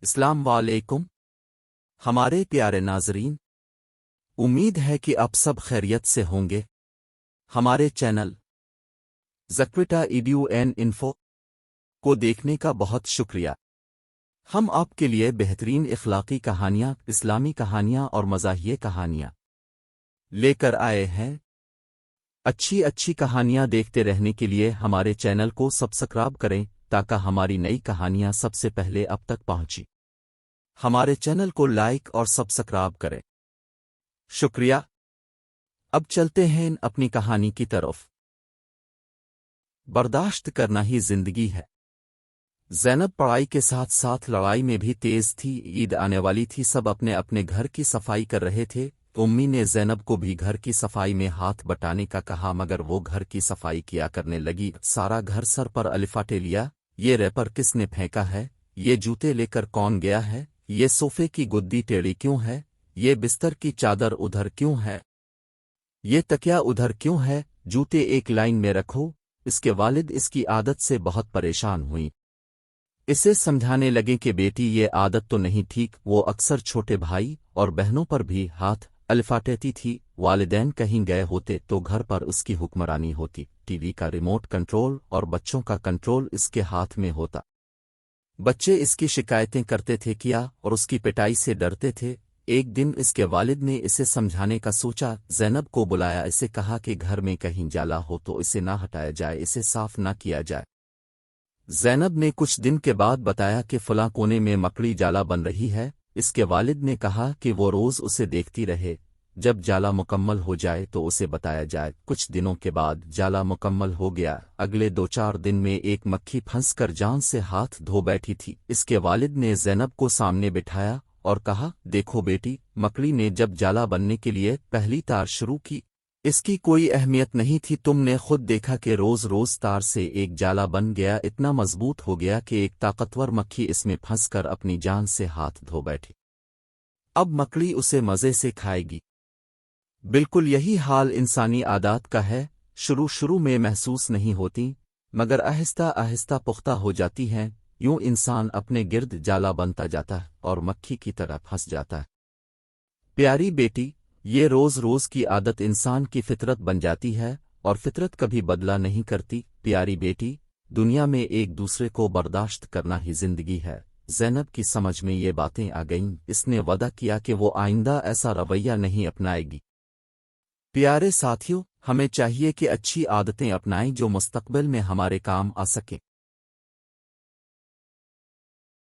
السلام علیکم ہمارے پیارے ناظرین، امید ہے کہ آپ سب خیریت سے ہوں گے۔ ہمارے چینل زکویٹا ایڈیو این انفو کو دیکھنے کا بہت شکریہ۔ ہم آپ کے لیے بہترین اخلاقی کہانیاں، اسلامی کہانیاں اور مزاحیہ کہانیاں لے کر آئے ہیں۔ اچھی کہانیاں دیکھتے رہنے کے لیے ہمارے چینل کو سبسکرائب کریں تاکہ ہماری نئی کہانیاں سب سے پہلے اب تک پہنچیں۔ ہمارے چینل کو لائک اور سبسکرائب کریں۔ شکریہ۔ اب چلتے ہیں اپنی کہانی کی طرف۔ برداشت کرنا ہی زندگی ہے۔ زینب پڑھائی کے ساتھ ساتھ لڑائی میں بھی تیز تھی۔ عید آنے والی تھی، سب اپنے اپنے گھر کی صفائی کر رہے تھے۔ امی نے زینب کو بھی گھر کی صفائی میں ہاتھ بٹانے کا کہا، مگر وہ گھر کی صفائی کیا کرنے لگی۔ سارا گھر سر پر الفاٹے لیا۔ یہ ریپر کس نے پھینکا ہے؟ یہ جوتے لے کر کون گیا ہے؟ یہ صوفے کی گدی ٹیڑھی کیوں ہے؟ یہ بستر کی چادر ادھر کیوں ہے؟ یہ تکیا ادھر کیوں ہے؟ جوتے ایک لائن میں رکھو۔ اس کے والد اس کی عادت سے بہت پریشان ہوئیں۔ اسے سمجھانے لگے کہ بیٹی یہ عادت تو نہیں ٹھیک۔ وہ اکثر چھوٹے بھائی اور بہنوں پر بھی ہاتھ الفاٹتی تھی۔ والدین کہیں گئے ہوتے تو گھر پر اس کی حکمرانی ہوتی۔ ٹی وی کا ریموٹ کنٹرول اور بچوں کا کنٹرول اس کے ہاتھ میں ہوتا۔ بچے اس کی شکایتیں کرتے تھے کیا اور اس کی پٹائی سے ڈرتے تھے۔ ایک دن اس کے والد نے اسے سمجھانے کا سوچا۔ زینب کو بلایا، اسے کہا کہ گھر میں کہیں جالا ہو تو اسے نہ ہٹایا جائے، اسے صاف نہ کیا جائے۔ زینب نے کچھ دن کے بعد بتایا کہ فلاں کونے میں مکڑی جالا بن رہی ہے۔ اس کے والد نے کہا کہ وہ روز اسے دیکھتی رہے، جب جالا مکمل ہو جائے تو اسے بتایا جائے۔ کچھ دنوں کے بعد جالا مکمل ہو گیا۔ اگلے 2-4 دن میں ایک مکھی پھنس کر جان سے ہاتھ دھو بیٹھی تھی۔ اس کے والد نے زینب کو سامنے بٹھایا اور کہا، دیکھو بیٹی، مکڑی نے جب جالا بننے کے لیے پہلی تار شروع کی، اس کی کوئی اہمیت نہیں تھی۔ تم نے خود دیکھا کہ روز روز تار سے ایک جالا بن گیا، اتنا مضبوط ہو گیا کہ ایک طاقتور مکھی اس میں پھنس کر اپنی جان سے ہاتھ دھو بیٹھی۔ اب مکڑی اسے مزے سے کھائے گی۔ بالکل یہی حال انسانی عادات کا ہے۔ شروع میں محسوس نہیں ہوتی، مگر آہستہ آہستہ پختہ ہو جاتی ہیں۔ یوں انسان اپنے گرد جالا بنتا جاتا ہے اور مکھی کی طرح پھنس جاتا ہے۔ پیاری بیٹی، یہ روز کی عادت انسان کی فطرت بن جاتی ہے اور فطرت کبھی بدلا نہیں کرتی۔ پیاری بیٹی، دنیا میں ایک دوسرے کو برداشت کرنا ہی زندگی ہے۔ زینب کی سمجھ میں یہ باتیں آ گئیں۔ اس نے وعدہ کیا کہ وہ آئندہ ایسا رویہ نہیں اپنائے گی۔ پیارے ساتھیوں، ہمیں چاہیے کہ اچھی عادتیں اپنائیں جو مستقبل میں ہمارے کام آ سکیں۔